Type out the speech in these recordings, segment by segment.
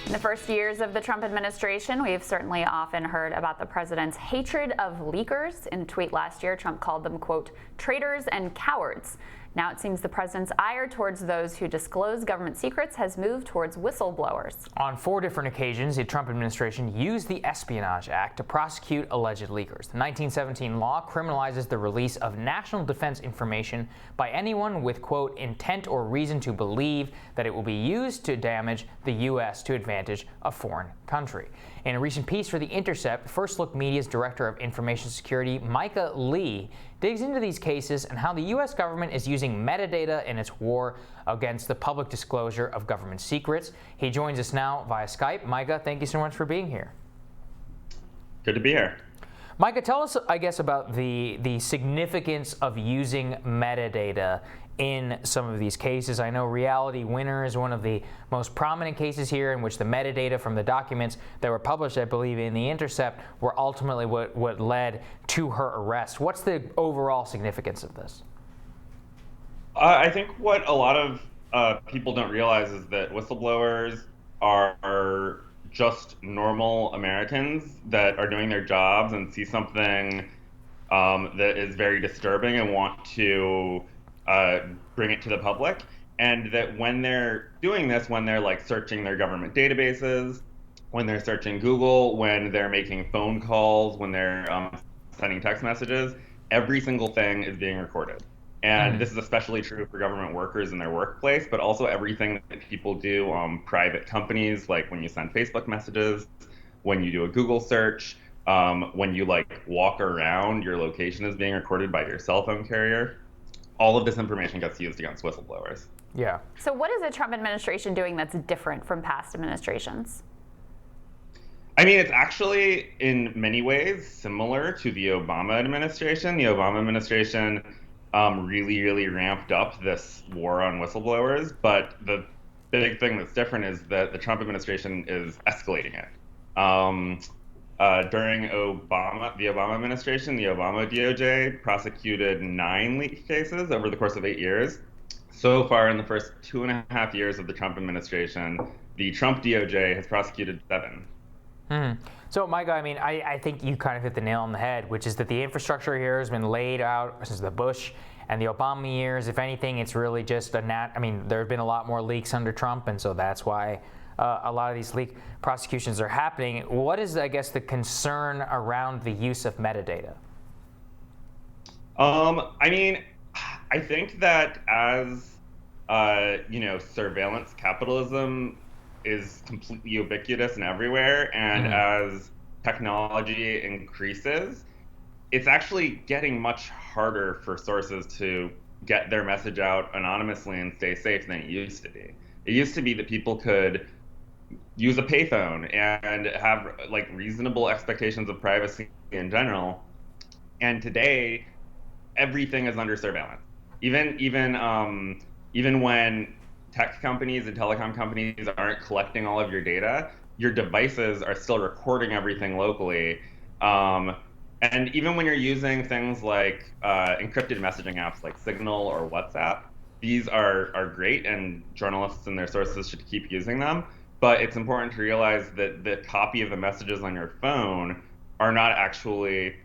In the first years of the Trump administration, we've certainly often heard about the president's hatred of leakers. In a tweet last year, Trump called them, quote, traitors and cowards. Now it seems the president's ire towards those who disclose government secrets has moved towards whistleblowers. On 4 different occasions, the Trump administration used the Espionage Act to prosecute alleged leakers. The 1917 law criminalizes the release of national defense information by anyone with, quote, intent or reason to believe that it will be used to damage the U.S. to advantage a foreign country. In a recent piece for The Intercept, First Look Media's Director of Information Security, Micah Lee, digs into these cases and how the U.S. government is using metadata in its war against the public disclosure of government secrets. He joins us now via Skype. Micah, thank you so much for being here. Good to be here. Micah, tell us, I guess, about the significance of using metadata in some of these cases. I know Reality Winner is one of the most prominent cases here in which the metadata from the documents that were published, I believe, in The Intercept were ultimately what led to her arrest. What's the overall significance of this? I think what a lot of people don't realize is that whistleblowers are just normal Americans that are doing their jobs and see something that is very disturbing and want to bring it to the public. And that when they're doing this, when they're like searching their government databases, when they're searching Google, when they're making phone calls, when they're sending text messages, every single thing is being recorded. And this is especially true for government workers in their workplace, but also everything that people do on private companies, like when you send Facebook messages, when you do a Google search, when you like walk around, your location is being recorded by your cell phone carrier. All of this information gets used against whistleblowers. Yeah. So what is the Trump administration doing that's different from past administrations? I mean, it's actually in many ways similar to the Obama administration. The Obama administration really ramped up this war on whistleblowers, but the big thing that's different is that the Trump administration is escalating it. During the Obama administration, the Obama DOJ prosecuted 9 leak cases over the course of 8 years. So far, in the first 2.5 years of the Trump administration, the Trump DOJ has prosecuted 7. So, Micah, I mean, I think you kind of hit the nail on the head, which is that the infrastructure here has been laid out since the Bush and the Obama years. If anything, it's really just there have been a lot more leaks under Trump, and so that's why a lot of these leak prosecutions are happening. What is, I guess, the concern around the use of metadata? I mean, I think that as surveillance capitalism is completely ubiquitous and everywhere, and as technology increases, it's actually getting much harder for sources to get their message out anonymously and stay safe than it used to be. It used to be that people could use a payphone and have like reasonable expectations of privacy in general. And today, everything is under surveillance. Even when tech companies and telecom companies aren't collecting all of your data, your devices are still recording everything locally. And even when you're using things like encrypted messaging apps like Signal or WhatsApp, these are great, and journalists and their sources should keep using them. But it's important to realize that the copy of the messages on your phone are not actually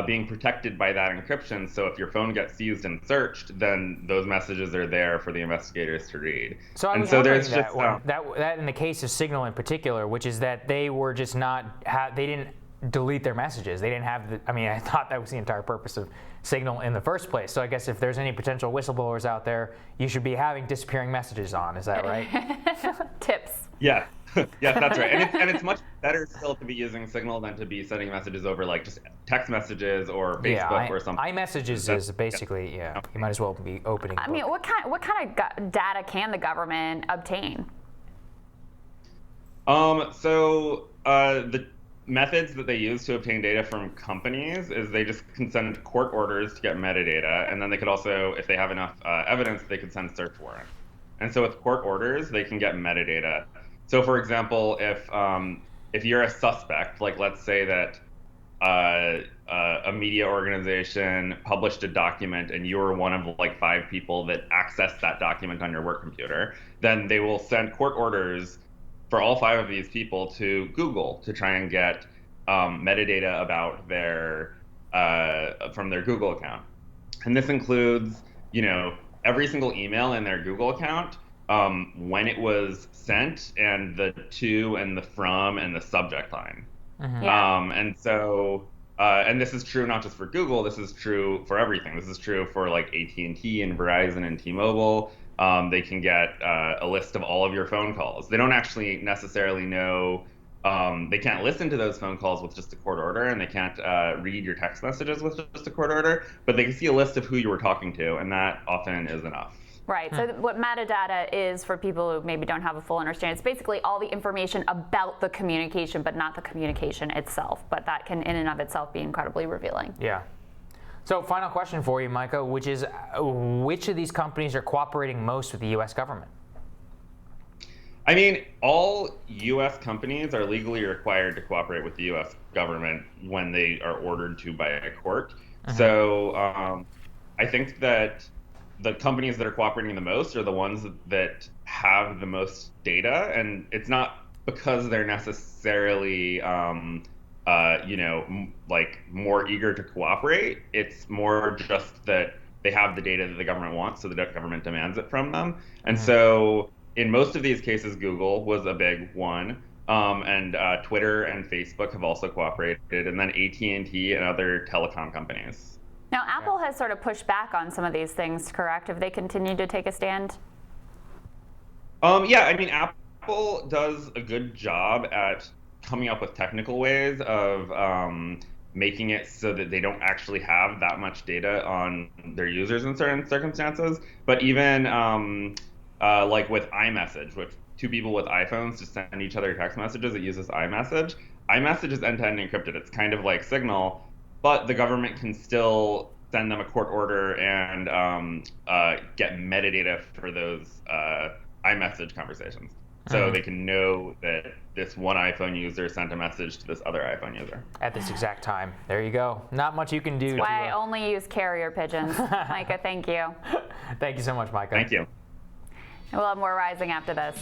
being protected by that encryption. So if your phone gets seized and searched, then those messages are there for the investigators to read. So I was wondering that in the case of Signal in particular, which is that they were just they didn't delete their messages. They didn't have I thought that was the entire purpose of Signal in the first place. So I guess if there's any potential whistleblowers out there, you should be having disappearing messages on. Is that right? Tips. Yeah. Yes, that's right. And it's much better still to be using Signal than to be sending messages over like just text messages or Facebook or something. iMessages is basically, you might as well be opening. I mean, what kind of data can the government obtain? The methods that they use to obtain data from companies is they just can send court orders to get metadata, and then they could also, if they have enough evidence, they could send search warrants. And so with court orders, they can get metadata. So for example, if you're a suspect, like let's say that a media organization published a document and you were one of like 5 people that accessed that document on your work computer, then they will send court orders for all 5 of these people to Google to try and get metadata about their from their Google account. And this includes, every single email in their Google account, when it was sent, and the to and the from and the subject line. Yeah. And so, and this is true not just for Google. This is true for everything. This is true for like AT&T and Verizon and T-Mobile. They can get a list of all of your phone calls. They don't actually necessarily know. They can't listen to those phone calls with just a court order, and they can't read your text messages with just a court order, but they can see a list of who you were talking to, and that often is enough. Right. So what metadata is, for people who maybe don't have a full understanding, it's basically all the information about the communication, but not the communication itself. But that can, in and of itself, be incredibly revealing. Yeah. So final question for you, Micah, which is, which of these companies are cooperating most with the U.S. government? I mean, all U.S. companies are legally required to cooperate with the U.S. government when they are ordered to by a court. So I think that the companies that are cooperating the most are the ones that have the most data, and it's not because they're necessarily like more eager to cooperate. It's more just that they have the data that the government wants, so the government demands it from them. And so in most of these cases, Google was a big one, and Twitter and Facebook have also cooperated, and then AT&T and other telecom companies. Now, Apple has sort of pushed back on some of these things, correct? Have they continued to take a stand? Yeah, I mean, Apple does a good job at coming up with technical ways of making it so that they don't actually have that much data on their users in certain circumstances. But even like with iMessage, which 2 people with iPhones just send each other text messages, it uses iMessage. iMessage is end-to-end encrypted. It's kind of like Signal, but the government can still send them a court order and get metadata for those iMessage conversations. So they can know that this one iPhone user sent a message to this other iPhone user. At this exact time. There you go. Not much you can do. That's why I only use carrier pigeons. Micah, thank you. Thank you so much, Micah. Thank you. We'll have more Rising after this.